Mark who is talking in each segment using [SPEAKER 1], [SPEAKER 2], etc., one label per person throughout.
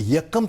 [SPEAKER 1] 1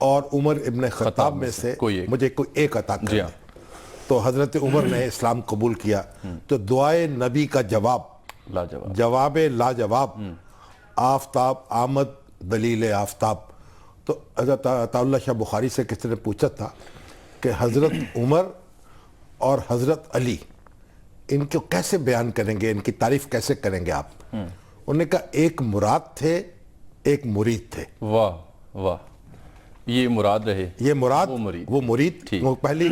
[SPEAKER 1] اور عمر ابن خطاب میں سے مجھے کوئی ایک عطا کر دے. تو حضرت عمر نے اسلام قبول کیا. تو دعائے نبی کا جواب لاجواب، آفتاب آمد دلیل آفتاب. تو حضرت عطا اللہ شاہ بخاری سے کسی نے پوچھا تھا کہ حضرت عمر اور حضرت علی ان کو کیسے بیان کریں گے، ان کی تعریف کیسے کریں گے آپ؟ انہوں نے کہا ایک مراد تھے، ایک مرید تھے.
[SPEAKER 2] واہ واہ، یہ مراد رہے،
[SPEAKER 1] یہ مراد وہ مرید، وہ پہلی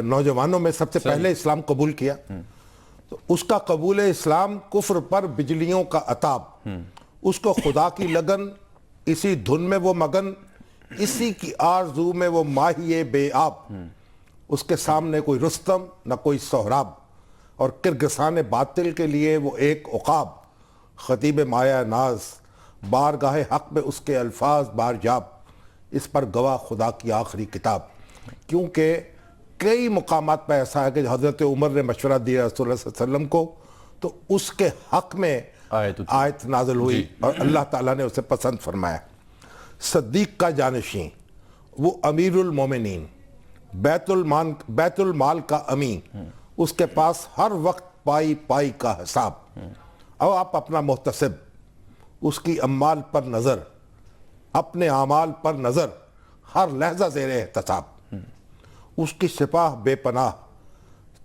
[SPEAKER 1] نوجوانوں میں سب سے پہلے اسلام قبول کیا. تو اس کا قبول اسلام کفر پر بجلیوں کا عتاب، اس کو خدا کی لگن، اسی دھن میں وہ مگن، اسی کی آرزو میں وہ ماہی بے آب. اس کے سامنے کوئی رستم نہ کوئی سہراب، اور کرگسان باطل کے لیے وہ ایک عقاب. خطیب مایا ناز بارگاہ حق میں اس کے الفاظ بارجاب، اس پر گواہ خدا کی آخری کتاب. کیونکہ کئی مقامات پہ ایسا ہے کہ حضرت عمر نے مشورہ دیا رسول اللہ صلی اللہ علیہ وسلم کو، تو اس کے حق میں آیت نازل ہوئی اور اللہ تعالیٰ نے اسے پسند فرمایا. صدیق کا جانشین، وہ امیر المومنین، بیت المال کا امین، اس کے پاس ہر وقت پائی پائی کا حساب. اب آپ اپنا محتسب، اس کی اموال پر نظر، اپنے اعمال پر نظر، ہر لحظہ زیر احتساب. اس کی سپاہ بے پناہ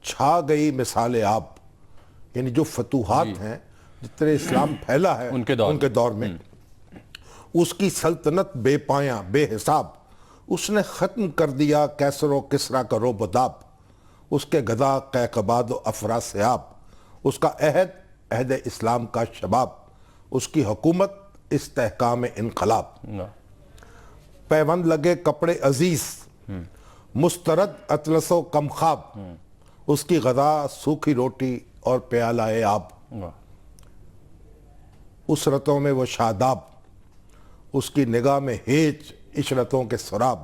[SPEAKER 1] چھا گئی مثال آب. یعنی جو فتوحات ہیں، جتنے اسلام پھیلا ہے ان کے دور میں، اس کی سلطنت بے پایاں بے حساب. اس نے ختم کر دیا کیسر و کسرا کا روب و داب. اس کے گدا قیقباد و افرا سیاب. اس کا عہد اسلام کا شباب. اس کی حکومت استحکام انقلاب. پیوند لگے کپڑے عزیز، مسترد اطلس و کم خواب. اس کی غذا سوکھی روٹی اور پیالہ آب. اسرتوں میں وہ شاداب، اس کی نگاہ میں ہیج عشرتوں کے سراب.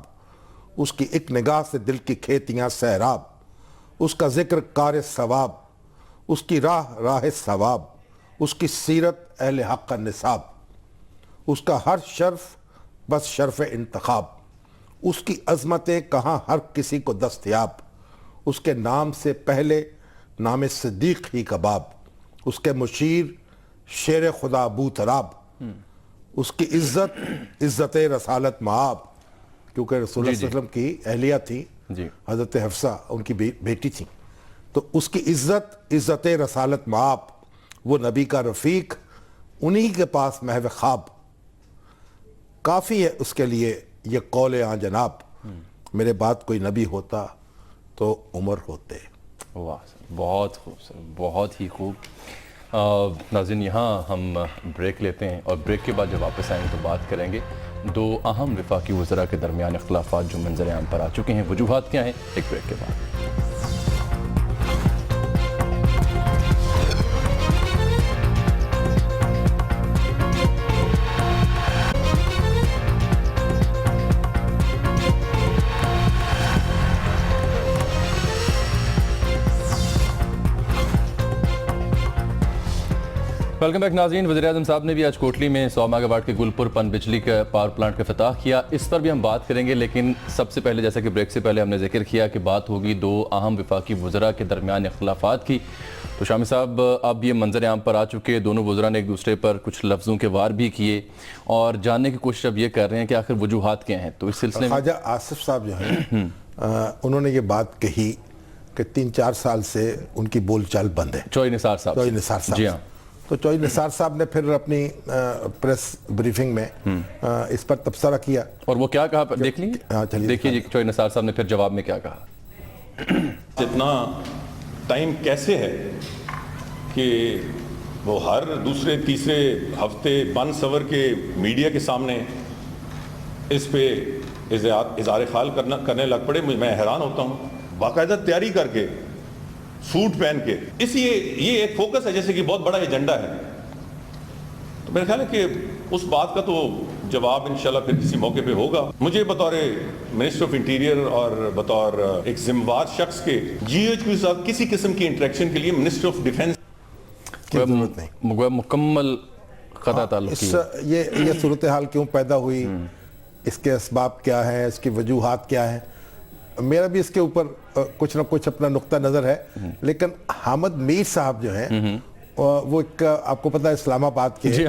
[SPEAKER 1] اس کی ایک نگاہ سے دل کی کھیتیاں سیراب. اس کا ذکر کار ثواب، اس کی راہ ثواب. اس کی سیرت اہل حق کا نصاب. اس کا ہر شرف بس شرف انتخاب. اس کی عظمتیں کہاں ہر کسی کو دستیاب. اس کے نام سے پہلے نام صدیق ہی کباب. اس کے مشیر شیر خدا ابو تراب. اس کی عزت رسالت معاب، کیونکہ رسول اللہ صلی اللہ علیہ وسلم کی اہلیہ تھی حضرت حفصہ، ان کی بیٹی تھی. تو اس کی عزت رسالت معاب. وہ نبی کا رفیق، انہی کے پاس محو خواب. کافی ہے اس کے لیے یہ قول آن جناب، میرے بعد کوئی نبی ہوتا تو عمر ہوتے.
[SPEAKER 2] واہ، بہت خوبصورت، بہت ہی خوب. ناظرین، یہاں ہم بریک لیتے ہیں، اور بریک کے بعد جب واپس آئیں گے تو بات کریں گے دو اہم وفاقی وزراء کے درمیان اختلافات جو منظر عام پر آ چکے ہیں، وجوہات کیا ہیں. ایک بریک کے بعد. ویلکم بیک ناظرین. وزیراعظم صاحب نے بھی آج کوٹلی میں 100 میگا واٹ کے گلپور پن بجلی کا پاور پلانٹ کا افتتاح کیا. اس پر بھی ہم بات کریں گے، لیکن سب سے پہلے جیسا کہ بریک سے پہلے ہم نے ذکر کیا کہ بات ہوگی دو اہم وفاقی وزراء کے درمیان اختلافات کی. تو شامی صاحب، اب یہ منظر عام پر آ چکے، دونوں وزراء نے ایک دوسرے پر کچھ لفظوں کے وار بھی کیے، اور جاننے کی کوشش اب یہ کر رہے ہیں کہ آخر وجوہات کیا ہیں. تو اس سلسلے میں
[SPEAKER 1] خواجہ آصف صاحب جو ہیں، انہوں نے یہ بات کہی کہ 3-4 سال سے ان کی بول چال بند ہے.
[SPEAKER 2] چوئی نثار صاحب. جی ہاں.
[SPEAKER 1] تو چوئی نثار صاحب نے پھر اپنی پریس بریفنگ میں اس پر تبصرہ کیا.
[SPEAKER 2] اور وہ کیا کہا دیکھ لیں. دیکھیے جی، چوئی نثار صاحب نے پھر جواب میں کیا کہا.
[SPEAKER 3] اتنا ٹائم کیسے ہے کہ وہ ہر دوسرے تیسرے ہفتے بن سور کے میڈیا کے سامنے اس پہ اظہار خیال کرنے لگ پڑے. میں حیران ہوتا ہوں. باقاعدہ تیاری کر کے، سوٹ پہن کے، یہ ایک فوکس ہے جیسے کہ بہت بڑا ایجنڈا ہے. تو میرا خیال ہے کہ اس بات کا تو جواب انشاءاللہ پھر کسی موقع پہ ہوگا. مجھے بطور منسٹر آف انٹیریئر اور بطور ایک ذمہ دار شخص کے جی ایچ کے ساتھ کسی قسم کی انٹریکشن کے لیے منسٹر آف ڈیفنس
[SPEAKER 1] کی ضرورت نہیں.
[SPEAKER 2] مکمل قطع تعلق.
[SPEAKER 1] یہ صورتحال کیوں پیدا ہوئی اس کے اسباب کیا ہیں, اس کی وجوہات کیا ہیں. میرا بھی اس کے اوپر کچھ نہ کچھ اپنا نقطہ نظر ہے, لیکن حامد میر صاحب جو ہیں وہ ایک آپ کو پتہ ہے اسلام آباد کے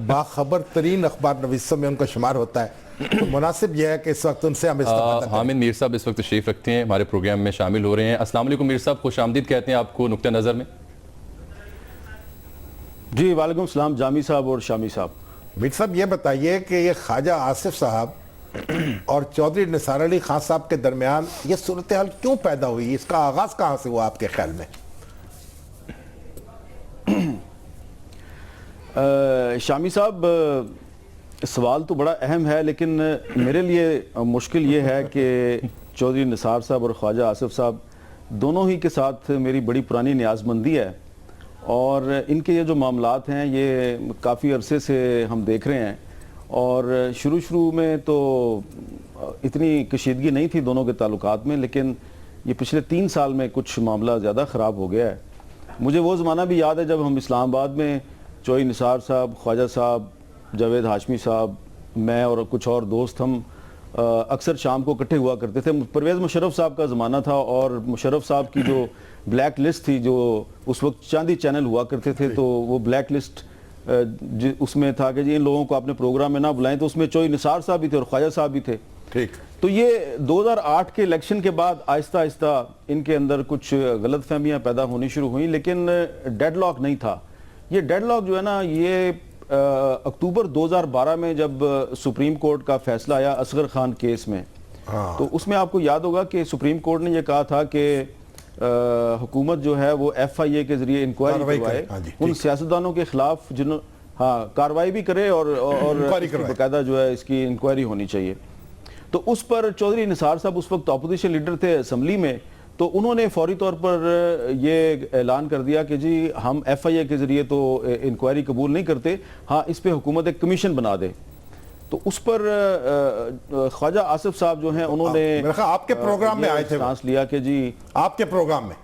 [SPEAKER 1] باخبر ترین اخبار نویسوں میں ان کا شمار ہوتا ہے, تو مناسب یہ ہے کہ اس وقت ان سے ہم استفادہ کریں.
[SPEAKER 2] حامد میر صاحب اس وقت تشریف رکھتے ہیں, ہمارے پروگرام میں شامل ہو رہے ہیں. السلام علیکم میر صاحب, خوش آمدید کہتے ہیں آپ کو نقطہ نظر میں.
[SPEAKER 4] جی وعلیکم السلام جامی صاحب اور شامی صاحب.
[SPEAKER 1] میر صاحب یہ بتائیے کہ یہ خواجہ آصف صاحب اور چودھری نثار علی خان صاحب کے درمیان یہ صورتحال کیوں پیدا ہوئی, اس کا آغاز کہاں سے ہوا آپ کے خیال میں؟
[SPEAKER 4] شامی صاحب سوال تو بڑا اہم ہے, لیکن میرے لیے مشکل یہ ہے کہ چودھری نثار صاحب اور خواجہ آصف صاحب دونوں ہی کے ساتھ میری بڑی پرانی نیاز مندی ہے, اور ان کے یہ جو معاملات ہیں یہ کافی عرصے سے ہم دیکھ رہے ہیں, اور شروع میں تو اتنی کشیدگی نہیں تھی دونوں کے تعلقات میں, لیکن یہ پچھلے 3 سال میں کچھ معاملہ زیادہ خراب ہو گیا ہے. مجھے وہ زمانہ بھی یاد ہے جب ہم اسلام آباد میں چودھری نثار صاحب, خواجہ صاحب, جاوید ہاشمی صاحب, میں اور کچھ اور دوست ہم اکثر شام کو اکٹھے ہوا کرتے تھے. پرویز مشرف صاحب کا زمانہ تھا, اور مشرف صاحب کی جو بلیک لسٹ تھی, جو اس وقت چاندی چینل ہوا کرتے تھے, تو وہ بلیک لسٹ اس میں تھا کہ جی ان لوگوں کو اپنے پروگرام میں نہ بلائیں, تو اس میں چودھری نثار صاحب بھی تھے اور خواجہ صاحب بھی تھے.
[SPEAKER 1] ٹھیک.
[SPEAKER 4] تو یہ 2008 کے الیکشن کے بعد آہستہ آہستہ ان کے اندر کچھ غلط فہمیاں پیدا ہونی شروع ہوئیں, لیکن ڈیڈ لاک نہیں تھا. یہ ڈیڈ لاک جو ہے نا, یہ اکتوبر 2012 میں جب سپریم کورٹ کا فیصلہ آیا اصغر خان کیس میں, تو اس میں آپ کو یاد ہوگا کہ سپریم کورٹ نے یہ کہا تھا کہ حکومت جو ہے وہ FIA کے ذریعے انکوائری کروائے ان سیاستدانوں کے خلاف جنہوں کاروائی بھی کرے اور باقاعدہ جو ہے اس کی انکوائری ہونی چاہیے. تو اس پر چودھری نثار صاحب اس وقت اپوزیشن لیڈر تھے اسمبلی میں, تو انہوں نے فوری طور پر یہ اعلان کر دیا کہ جی ہم FIA کے ذریعے تو انکوائری قبول نہیں کرتے, ہاں اس پہ حکومت ایک کمیشن بنا دے. تو اس پر خواجہ آصف صاحب جو ہیں انہوں نے
[SPEAKER 1] آپ کے پروگرام میں آئے تھے,
[SPEAKER 4] چانس لیا کہ جی
[SPEAKER 1] آپ کے پروگرام میں.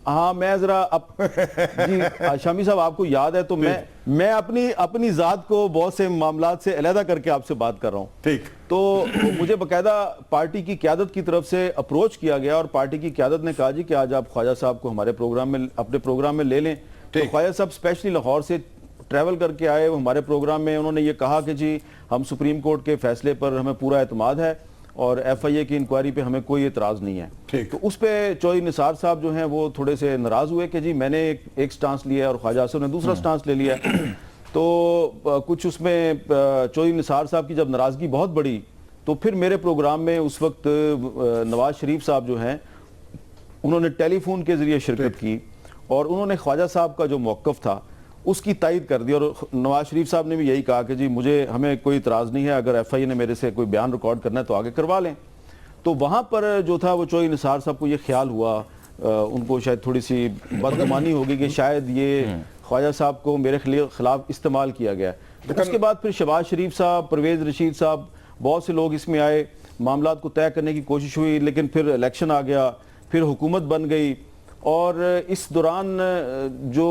[SPEAKER 4] ہاں میں ذرا جی شامی صاحب آپ کو یاد ہے تو میں اپنی ذات کو بہت سے معاملات سے علیحدہ کر کے آپ سے بات کر رہا ہوں.
[SPEAKER 1] ٹھیک.
[SPEAKER 4] تو مجھے باقاعدہ پارٹی کی قیادت کی طرف سے اپروچ کیا گیا, اور پارٹی کی قیادت نے کہا جی کہ آج آپ خواجہ صاحب کو ہمارے پروگرام میں اپنے پروگرام میں لے لیں. تو خواجہ صاحب اسپیشلی لاہور سے ٹریول کر کے آئے ہمارے پروگرام میں. انہوں نے یہ کہا کہ جی ہم سپریم کورٹ کے فیصلے پر ہمیں پورا اعتماد ہے, اور FIA کی انکوائری پہ ہمیں کوئی اعتراض نہیں ہے. تو اس پہ چودھری نثار صاحب جو ہیں وہ تھوڑے سے ناراض ہوئے کہ جی میں نے ایک سٹانس لیا ہے اور خواجہ آصف نے دوسرا سٹانس لے لیا. تو کچھ اس میں چودھری نثار صاحب کی جب ناراضگی بہت بڑی, تو پھر میرے پروگرام میں اس وقت نواز شریف صاحب جو ہیں انہوں نے ٹیلی فون کے ذریعے شرکت کی, اور انہوں نے خواجہ صاحب کا جو موقف تھا اس کی تائید کر دی, اور نواز شریف صاحب نے بھی یہی کہا کہ جی ہمیں کوئی اعتراض نہیں ہے, اگر FIA نے میرے سے کوئی بیان ریکارڈ کرنا ہے تو آگے کروا لیں. تو وہاں پر جو تھا وہ چودھری نثار صاحب کو یہ خیال ہوا, ان کو شاید تھوڑی سی بدگمانی ہوگی کہ شاید یہ خواجہ صاحب کو میرے خلاف استعمال کیا گیا. اس کے بعد پھر شہباز شریف صاحب, پرویز رشید صاحب, بہت سے لوگ اس میں آئے, معاملات کو طے کرنے کی کوشش ہوئی, لیکن پھر الیکشن آ گیا, پھر حکومت بن گئی. اور اس دوران جو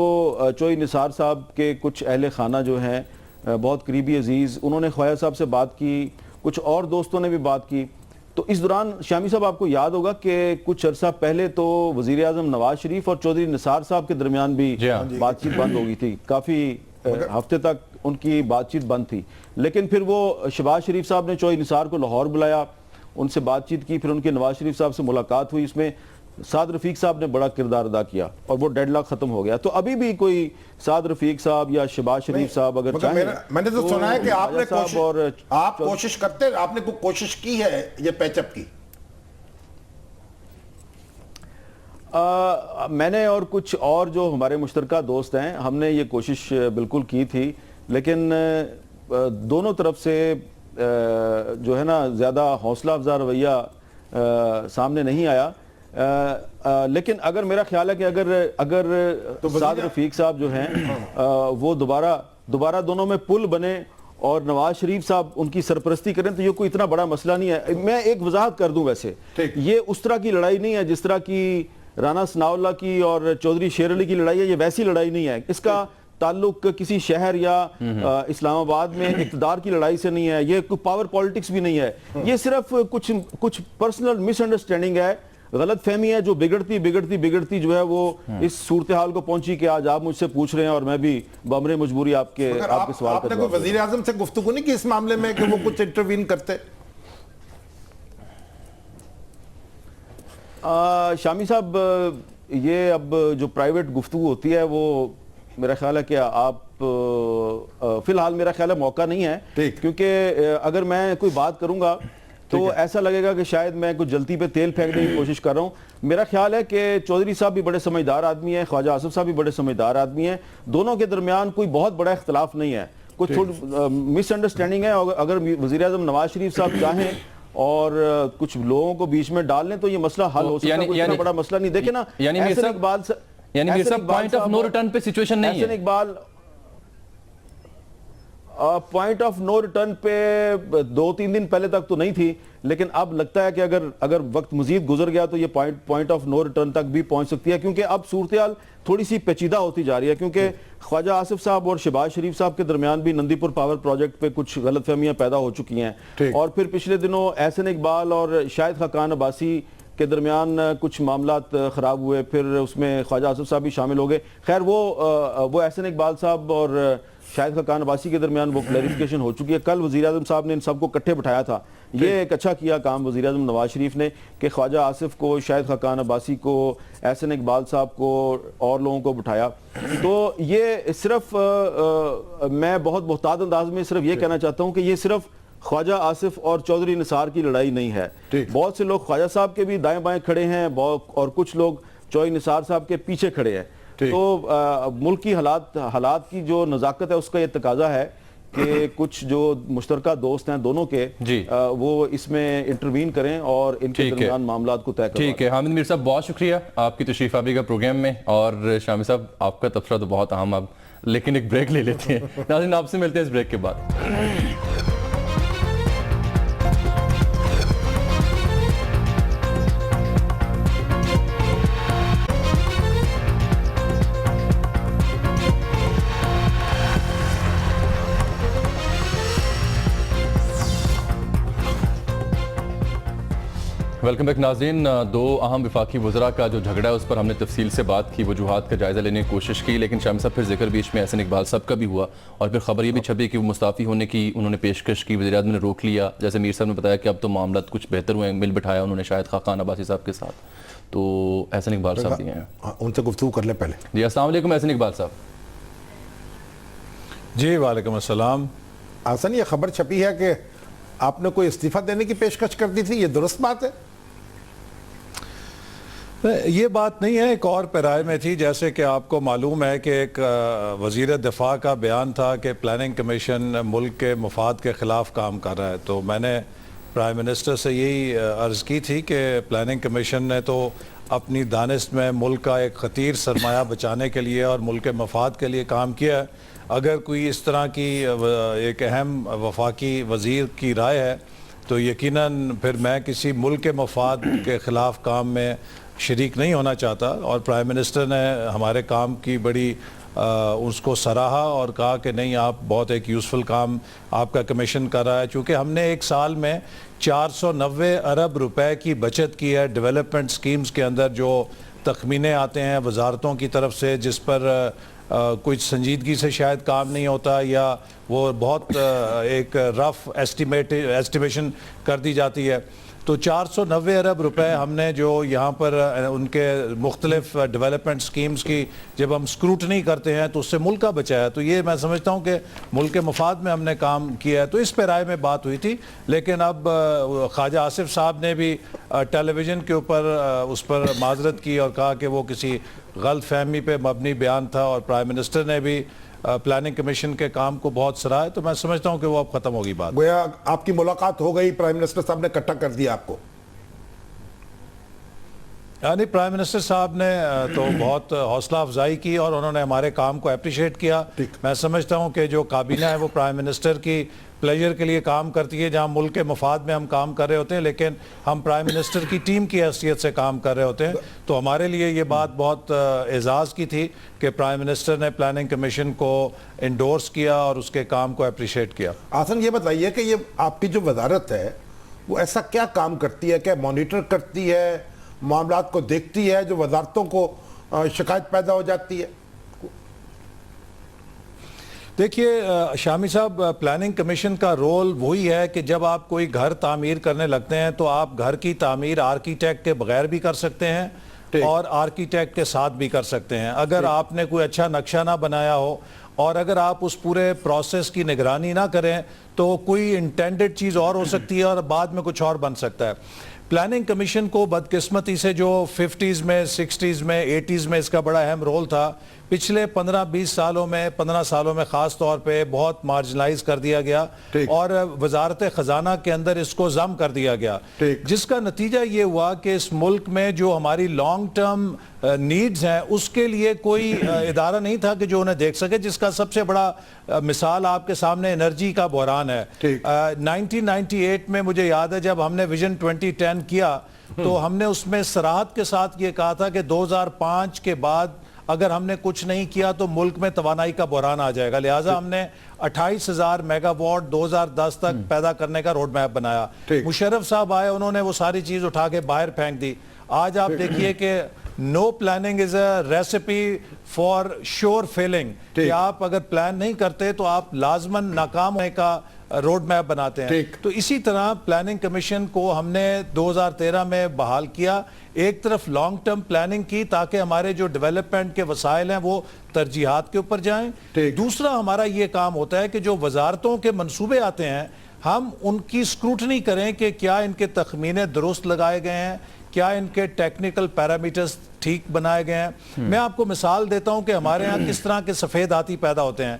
[SPEAKER 4] چودھری نثار صاحب کے کچھ اہل خانہ جو ہیں بہت قریبی عزیز, انہوں نے خواجہ صاحب سے بات کی, کچھ اور دوستوں نے بھی بات کی. تو اس دوران شامی صاحب آپ کو یاد ہوگا کہ کچھ عرصہ پہلے تو وزیر اعظم نواز شریف اور چودھری نثار صاحب کے درمیان بھی بات چیت بند ہو گئی تھی, کافی ہفتے تک ان کی بات چیت بند تھی. لیکن پھر وہ شہباز شریف صاحب نے چودھری نثار کو لاہور بلایا, ان سے بات چیت کی, پھر ان کے نواز شریف صاحب سے ملاقات ہوئی, اس میں سعد رفیق صاحب نے بڑا کردار ادا کیا, اور وہ ڈیڈ لاک ختم ہو گیا. تو ابھی بھی کوئی سعد رفیق صاحب یا شہباز شریف صاحب اگر چاہیں,
[SPEAKER 1] میں نے تو سنا ہے کہ آپ کوشش کرتے, آپ نے کوئی کوشش کی ہے یہ پیچ اپ کی؟
[SPEAKER 4] میں نے اور کچھ اور جو ہمارے مشترکہ دوست ہیں, ہم نے یہ کوشش بالکل کی تھی, لیکن دونوں طرف سے جو ہے نا زیادہ حوصلہ افزا رویہ سامنے نہیں آیا. لیکن اگر میرا خیال ہے کہ اگر سعد رفیق صاحب جو ہیں وہ دوبارہ دونوں میں پل بنے اور نواز شریف صاحب ان کی سرپرستی کریں, تو یہ کوئی اتنا بڑا مسئلہ نہیں ہے. میں ایک وضاحت کر دوں, ویسے یہ اس طرح کی لڑائی نہیں ہے جس طرح کی رانا ثناء اللہ کی اور چودھری شیر علی کی لڑائی ہے, یہ ویسی لڑائی نہیں ہے. اس کا تعلق کسی شہر یا اسلام آباد میں اقتدار کی لڑائی سے نہیں ہے, یہ کوئی پاور پالیٹکس بھی نہیں ہے, یہ صرف کچھ پرسنل مس انڈرسٹینڈنگ ہے, غلط فہمی ہے جو بگڑتی جو ہے وہ اس صورتحال کو پہنچی کہ آج آپ مجھ سے پوچھ رہے ہیں اور میں بھی بامر مجبوری آپ کے سوال
[SPEAKER 1] آپ نے کوئی وزیر اعظم سے گفتگو نہیں کی اس معاملے میں کہ وہ کچھ انٹروین کرتے؟
[SPEAKER 4] شامی صاحب, یہ اب جو پرائیویٹ گفتگو ہوتی ہے وہ میرا خیال ہے کہ آپ فی الحال میرا خیال ہے موقع نہیں ہے, کیونکہ اگر میں کوئی بات کروں گا تو ایسا لگے گا کہ شاید میں کچھ جلتی پہ تیل پھینکنے کی کوشش کر رہا ہوں. میرا خیال ہے کہ چودھری صاحب بھی بڑے سمجھدار آدمی ہیں, خواجہ آصف صاحب بھی بڑے سمجھدار آدمی ہیں, دونوں کے درمیان کوئی بہت بڑا اختلاف نہیں ہے, کچھ مس انڈرسٹینڈنگ ہے. اگر وزیر اعظم نواز شریف صاحب چاہیں اور کچھ لوگوں کو بیچ میں ڈال لیں تو یہ مسئلہ حل ہو سکتا ہے, کوئی اتنا بڑا مسئلہ نہیں. دیکھیں نا, Ahsan Iqbal
[SPEAKER 2] point of no return پہ سچویشن نہیں ہے.
[SPEAKER 4] Ahsan Iqbal point of no return پہ 2-3 دن پہلے تک تو نہیں تھی, لیکن اب لگتا ہے کہ اگر وقت مزید گزر گیا تو یہ پوائنٹ آف نو ریٹرن تک بھی پہنچ سکتی ہے, کیونکہ اب صورتحال تھوڑی سی پیچیدہ ہوتی جا رہی ہے, کیونکہ خواجہ آصف صاحب اور شہباز شریف صاحب کے درمیان بھی نندی پور پاور پروجیکٹ پہ کچھ غلط فہمیاں پیدا ہو چکی ہیں, اور پھر پچھلے دنوں احسن اقبال اور شاہد خاقان عباسی کے درمیان کچھ معاملات خراب ہوئے, پھر اس میں خواجہ آصف صاحب بھی شامل ہو گئے. خیر وہ احسن اقبال صاحب اور شاہد خاقان عباسی کے درمیان وہ کلیریفیکیشن ہو چکی ہے. کل وزیر اعظم صاحب نے ان سب کو اکٹھے بٹھایا تھا, یہ ایک اچھا کیا کام وزیر اعظم نواز شریف نے کہ خواجہ آصف کو, شاہد خاقان عباسی کو, احسن اقبال صاحب کو اور لوگوں کو بٹھایا. تو یہ صرف میں بہت محتاط انداز میں صرف یہ کہنا چاہتا ہوں کہ یہ صرف خواجہ آصف اور چودھری نثار کی لڑائی نہیں ہے. بہت سے لوگ خواجہ صاحب کے بھی دائیں بائیں کھڑے ہیں اور کچھ لوگ چودھری نثار صاحب کے پیچھے کھڑے ہیں. تو ملک کی حالات کی جو نزاکت ہے اس کا یہ تقاضا ہے کہ کچھ جو مشترکہ دوست ہیں دونوں کے وہ اس میں انٹروین کریں اور ان کے درمیان معاملات کو طے کریں.
[SPEAKER 2] ٹھیک ہے حامد میر صاحب, بہت شکریہ آپ کی تشریف آوری کا پروگرام میں, اور شامی صاحب آپ کا تبصرہ تو بہت اہم, اب لیکن ایک بریک لے لیتے ہیں. ناظرین آپ سے ملتے ہیں اس بریک کے بعد. ویلکم بیک ناظرین. دو اہم وفاقی وزراء کا جو جھگڑا ہے اس پر ہم نے تفصیل سے بات کی, وجوہات کا جائزہ لینے کی کوشش کی, لیکن شامی صاحب پھر ذکر بیچ میں احسن اقبال صاحب کا بھی ہوا, اور پھر خبر یہ بھی چھپی کہ وہ مستعفی ہونے کی انہوں نے پیشکش کی, وزیر اعظم نے روک لیا. جیسے میر صاحب نے بتایا کہ اب تو معاملات کچھ بہتر ہوئے ہیں, مل بٹھایا انہوں نے شاہد خاقان عباسی صاحب کے ساتھ. تو احسن اقبال صاحب بھی ہیں,
[SPEAKER 1] ان سے گفتگو کر لیں پہلے.
[SPEAKER 2] جی السلام علیکم احسن اقبال صاحب.
[SPEAKER 5] جی وعلیکم السلام.
[SPEAKER 1] احسن, یہ خبر چھپی ہے کہ آپ نے کوئی استعفیٰ دینے کی پیشکش کر دی تھی, یہ درست بات ہے؟
[SPEAKER 5] یہ بات نہیں ہے, ایک اور پیرائے میں تھی. جیسے کہ آپ کو معلوم ہے کہ ایک وزیر دفاع کا بیان تھا کہ پلاننگ کمیشن ملک کے مفاد کے خلاف کام کر رہا ہے, تو میں نے پرائم منسٹر سے یہی عرض کی تھی کہ پلاننگ کمیشن نے تو اپنی دانست میں ملک کا ایک خطیر سرمایہ بچانے کے لیے اور ملک کے مفاد کے لیے کام کیا ہے. اگر کوئی اس طرح کی ایک اہم وفاقی وزیر کی رائے ہے تو یقیناً پھر میں کسی ملک کے مفاد کے خلاف کام میں شریک نہیں ہونا چاہتا. اور پرائم منسٹر نے ہمارے کام کی بڑی اس کو سراہا اور کہا کہ نہیں, آپ بہت ایک یوزفل کام آپ کا کمیشن کر رہا ہے. چونکہ ہم نے ایک سال میں 490 ارب روپے کی بچت کی ہے ڈیولپمنٹ سکیمز کے اندر, جو تخمینے آتے ہیں وزارتوں کی طرف سے جس پر کچھ سنجیدگی سے شاید کام نہیں ہوتا, یا وہ بہت ایک رف ایسٹیمیشن کر دی جاتی ہے. تو 490 ارب روپے ہم نے جو یہاں پر ان کے مختلف ڈیولپمنٹ سکیمز کی جب ہم سکروٹنی کرتے ہیں تو اس سے ملک کا بچایا. تو یہ میں سمجھتا ہوں کہ ملک کے مفاد میں ہم نے کام کیا ہے. تو اس پہ رائے میں بات ہوئی تھی, لیکن اب خواجہ آصف صاحب نے بھی ٹیلی ویژن کے اوپر اس پر معذرت کی اور کہا کہ وہ کسی غلط فہمی پہ مبنی بیان تھا, اور پرائم منسٹر نے بھی پلاننگ کمیشن کے کام کو بہت سراہا ہے. تو میں سمجھتا ہوں کہ وہ اب ختم ہوگی بات.
[SPEAKER 1] گویا آپ کی ملاقات ہو گئی, پرائم منسٹر صاحب نے اکٹھا کر دیا آپ کو.
[SPEAKER 5] یعنی پرائم منسٹر صاحب نے تو بہت حوصلہ افزائی کی اور انہوں نے ہمارے کام کو اپریشیٹ کیا. میں سمجھتا ہوں کہ جو کابینہ ہے وہ پرائم منسٹر کی پلیجر کے لیے کام کرتی ہے, جہاں ملک کے مفاد میں ہم کام کر رہے ہوتے ہیں, لیکن ہم پرائم منسٹر کی ٹیم کی حیثیت سے کام کر رہے ہوتے ہیں. تو ہمارے لیے یہ بات بہت اعزاز کی تھی کہ پرائم منسٹر نے پلاننگ کمیشن کو انڈورس کیا اور اس کے کام کو اپریشیٹ کیا.
[SPEAKER 1] آسن یہ بتائیے کہ یہ آپ کی جو وزارت ہے وہ ایسا کیا کام کرتی ہے, کیا مانیٹر کرتی ہے, معاملات کو دیکھتی ہے جو وزارتوں کو شکایت پیدا ہو جاتی ہے؟
[SPEAKER 5] دیکھیے شامی صاحب, پلاننگ کمیشن کا رول وہی ہے کہ جب آپ کوئی گھر تعمیر کرنے لگتے ہیں تو آپ گھر کی تعمیر آرکیٹیکٹ کے بغیر بھی کر سکتے ہیں اور آرکیٹیکٹ کے ساتھ بھی کر سکتے ہیں. اگر آپ نے کوئی اچھا نقشہ نہ بنایا ہو اور اگر آپ اس پورے پروسیس کی نگرانی نہ کریں تو کوئی انٹینڈڈ چیز اور ہو سکتی ہے اور بعد میں کچھ اور بن سکتا ہے. پلاننگ کمیشن کو بدقسمتی سے جو 50s میں 60s میں 80s میں اس کا بڑا اہم رول تھا, پچھلے 15-20 سالوں میں 15 سالوں میں خاص طور پہ بہت مارجنلائز کر دیا گیا اور وزارت خزانہ کے اندر اس کو ضم کر دیا گیا, جس کا نتیجہ یہ ہوا کہ اس ملک میں جو ہماری لانگ ٹرم نیڈز ہیں اس کے لیے کوئی ادارہ نہیں تھا کہ جو انہیں دیکھ سکے, جس کا سب سے بڑا مثال آپ کے سامنے انرجی کا بحران ہے. 1998 میں مجھے یاد ہے جب ہم نے ویژن 2010 کیا تو ہم نے اس میں صراحت کے ساتھ یہ کہا تھا کہ 2005 کے بعد اگر ہم نے کچھ نہیں کیا تو ملک میں توانائی کا بحران آ جائے گا, لہٰذا ہم نے 28,000 میگا واٹ 2010 تک پیدا کرنے کا روڈ میپ بنایا. مشرف صاحب آئے, انہوں نے وہ ساری چیز اٹھا کے باہر پھینک دی. آج آپ دیکھیے کہ no planning is a recipe for sure failing, کہ آپ اگر پلان نہیں کرتے تو آپ لازماً ناکام ہونے کا روڈ میپ بناتے ہیں. تو اسی طرح پلاننگ کمیشن کو ہم نے 2013 میں بحال کیا, ایک طرف لانگ ٹرم پلاننگ کی تاکہ ہمارے جو ڈیولپمنٹ کے وسائل ہیں وہ ترجیحات کے اوپر جائیں. دوسرا ہمارا یہ کام ہوتا ہے کہ جو وزارتوں کے منصوبے آتے ہیں ہم ان کی سکروٹنی کریں کہ کیا ان کے تخمینے درست لگائے گئے ہیں, کیا ان کے ٹیکنیکل پیرامیٹرز ٹھیک بنائے گئے ہیں. میں آپ کو مثال دیتا ہوں کہ ہمارے ہاں کس طرح کے سفید ہاتھی پیدا ہوتے ہیں.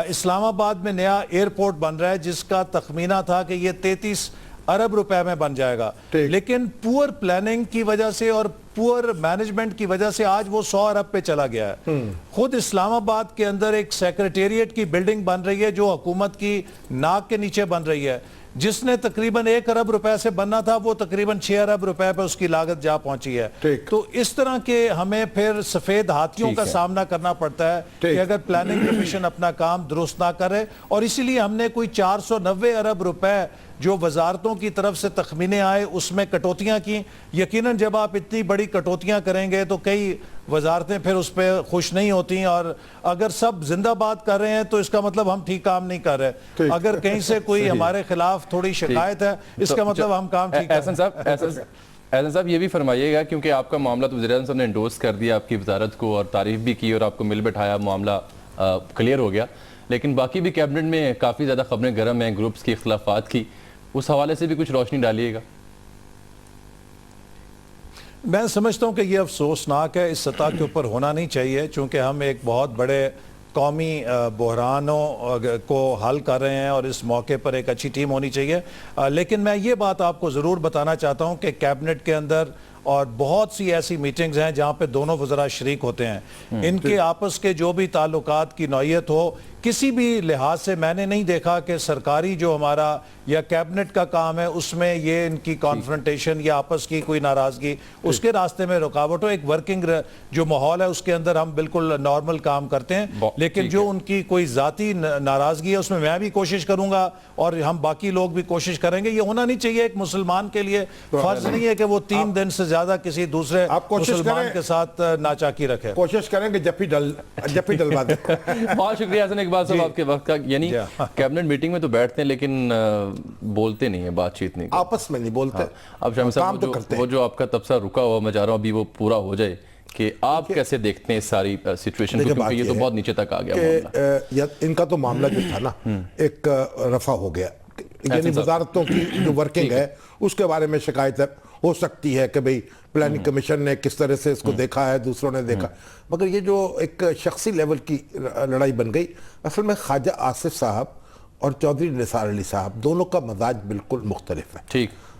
[SPEAKER 5] اسلام آباد میں نیا ایئرپورٹ بن رہا ہے جس کا تخمینہ تھا کہ یہ 33 ارب روپے میں بن جائے گا, لیکن پور پلاننگ کی وجہ سے اور پور مینجمنٹ کی وجہ سے آج وہ 100 ارب پہ چلا گیا ہے. خود اسلام آباد کے اندر ایک سیکریٹریٹ کی بلڈنگ بن رہی ہے جو حکومت کی ناک کے نیچے بن رہی ہے, جس نے تقریباً 1 ارب روپے سے بننا تھا وہ تقریباً 6 ارب روپے پہ اس کی لاگت جا پہنچی ہے. تو اس طرح کے ہمیں پھر سفید ہاتھیوں کا سامنا کرنا پڑتا ہے کہ اگر پلاننگ کمیشن اپنا کام درست نہ کرے, اور اسی لیے ہم نے کوئی 490 ارب روپے جو وزارتوں کی طرف سے تخمینے آئے اس میں کٹوتیاں کی. یقیناً جب آپ اتنی بڑی کٹوتیاں کریں گے تو کئی وزارتیں پھر اس پہ خوش نہیں ہوتی, اور اگر سب زندہ باد کر رہے ہیں تو اس کا مطلب ہم ٹھیک کام نہیں کر رہے. اگر کہیں سے کوئی ہمارے خلاف تھوڑی شکایت ہے اس کا مطلب ہم کام ٹھیک کر رہے ہیں.
[SPEAKER 2] احسن صاحب یہ بھی فرمائیے گا, کیونکہ آپ کا معاملہ تو وزیر اعظم صاحب نے انڈورس کر دیا آپ کی وزارت کو اور تعریف بھی کی اور آپ کو مل بٹھایا, معاملہ کلیئر ہو گیا, لیکن باقی بھی کیبنٹ میں کافی زیادہ خبریں گرم ہیں گروپس کی اختلافات کی, اس حوالے سے بھی کچھ روشنی ڈالیے گا.
[SPEAKER 5] میں سمجھتا ہوں کہ یہ افسوسناک ہے, اس سطح کے اوپر ہونا نہیں چاہیے, چونکہ ہم ایک بہت بڑے قومی بحرانوں کو حل کر رہے ہیں اور اس موقع پر ایک اچھی ٹیم ہونی چاہیے. لیکن میں یہ بات آپ کو ضرور بتانا چاہتا ہوں کہ کیبنٹ کے اندر اور بہت سی ایسی میٹنگز ہیں جہاں پہ دونوں وزراء شریک ہوتے ہیں, ان کے آپس کے جو بھی تعلقات کی نوعیت ہو کسی بھی لحاظ سے میں نے نہیں دیکھا کہ سرکاری جو ہمارا یا کیبنٹ کا کام ہے اس میں یہ ان کی کانفرنٹیشن یا آپس کی کوئی ناراضگی اس کے راستے میں رکاوٹ ہو. ایک ورکنگ جو ماحول ہے اس کے اندر ہم بالکل نارمل کام کرتے ہیں, لیکن جو ان کی کوئی ذاتی ناراضگی ہے اس میں بھی کوشش کروں گا اور ہم باقی لوگ بھی کوشش کریں گے. یہ ہونا نہیں چاہیے, ایک مسلمان کے لیے فرض نہیں ہے کہ وہ 3 دن سے زیادہ کسی دوسرے مسلمان کے ساتھ ناچاکی رکھے.
[SPEAKER 1] کوشش کریں کہ جب بھی ڈلوا دیں.
[SPEAKER 2] بہت شکریہ حسن اقبال صاحب آپ کے وقت کا. یعنی کیبنٹ میٹنگ میں تو بیٹھتے ہیں لیکن بولتے نہیں ہیں, بات چیت نہیں,
[SPEAKER 1] آپس میں نہیں بولتے.
[SPEAKER 2] اب شامی صاحب وہ جو آپ کا تبصرہ رکا ہوا میں چاہ رہا ہوں ابھی وہ پورا ہو جائے کہ آپ کیسے دیکھتے ہیں اس ساری سچویشن کو, کیونکہ یہ تو بہت نیچے تک آ گیا معاملہ.
[SPEAKER 1] ان کا تو معاملہ جو تھا نا ایک رفع ہو گیا, یعنی وزارتوں کی جو ورکنگ ہے اس کے بارے میں شکایت ہو سکتی ہے کہ بھئی پلاننگ کمیشن نے کس طرح سے اس کو دیکھا ہے, دوسروں نے دیکھا, مگر یہ جو ایک شخصی لیول کی لڑائی بن گئی. اصل میں خواجہ آصف صاحب اور چودھری نثار علی صاحب دونوں کا مزاج بالکل مختلف ہے.
[SPEAKER 2] ٹھیک,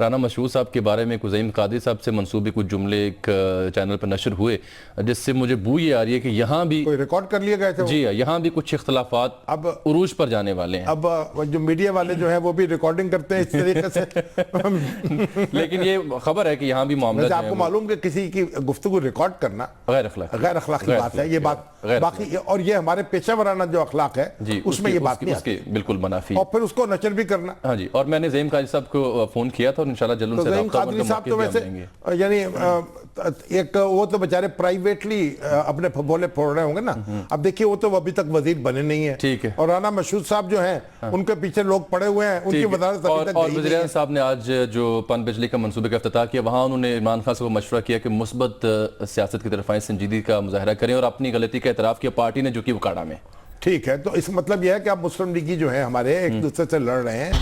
[SPEAKER 2] رانا مشہور صاحب کے بارے میں عظیم قادری صاحب سے منسوبی کچھ جملے ایک چینل پر نشر ہوئے جس سے مجھے بو یہ آ رہی ہے کہ یہاں بھی
[SPEAKER 1] کوئی ریکارڈ کر لیے گئے تھے؟
[SPEAKER 2] جی یہاں بھی کچھ اختلافات
[SPEAKER 1] اب
[SPEAKER 2] عروج پر جانے والے ہیں.
[SPEAKER 1] اب جو میڈیا والے جو ہیں وہ بھی ریکارڈنگ کرتے ہیں اس طریقے سے.
[SPEAKER 2] لیکن یہ خبر ہے کہ یہاں بھی معاملہ
[SPEAKER 1] آپ کو معلوم کہ کسی کی گفتگو ریکارڈ کرنا
[SPEAKER 2] غیر اخلاقی
[SPEAKER 1] بات ہے. یہ بات باقی اور یہ ہمارے پیشہ ورانہ جو اخلاق ہے اس میں یہ بات نہیں آتی.
[SPEAKER 2] بالکل منافی
[SPEAKER 1] اور پھر اس کو نشر بھی کرنا.
[SPEAKER 2] ہاں جی. اور میں نے عظیم قادری صاحب کو فون کیا تھا اور انشاءاللہ جلد سے
[SPEAKER 1] عظیم قادری صاحب تو ویسے یعنی ایک وہ تو بیچارے پرائیویٹلی اپنے بولے پھوڑ رہے ہوں گے نا. اب دیکھیے وہ تو ابھی تک وزیر بنے نہیں ہیں.
[SPEAKER 2] ٹھیک ہے.
[SPEAKER 1] اور رانا مشہود صاحب جو ہیں ان کے پیچھے لوگ پڑے ہوئے ہیں. ان کی وزارت
[SPEAKER 2] اور وزیر اعظم صاحب نے آج جو پن بجلی کا منصوبے کا افتتاح کیا وہاں انہوں نے عمران خان صاحب کو مشورہ کیا کہ مثبت سیاست کی طرف آئیں, سنجیدگی کا مظاہرہ کریں اور اپنی غلطی کا اعتراف کیا پارٹی نے جو کی وہ کاڑا میں.
[SPEAKER 1] ٹھیک ہے. تو اس مطلب یہ ہے کہ اب مسلم لیگی جو ہیں ہمارے ایک دوسرے سے لڑ رہے ہیں.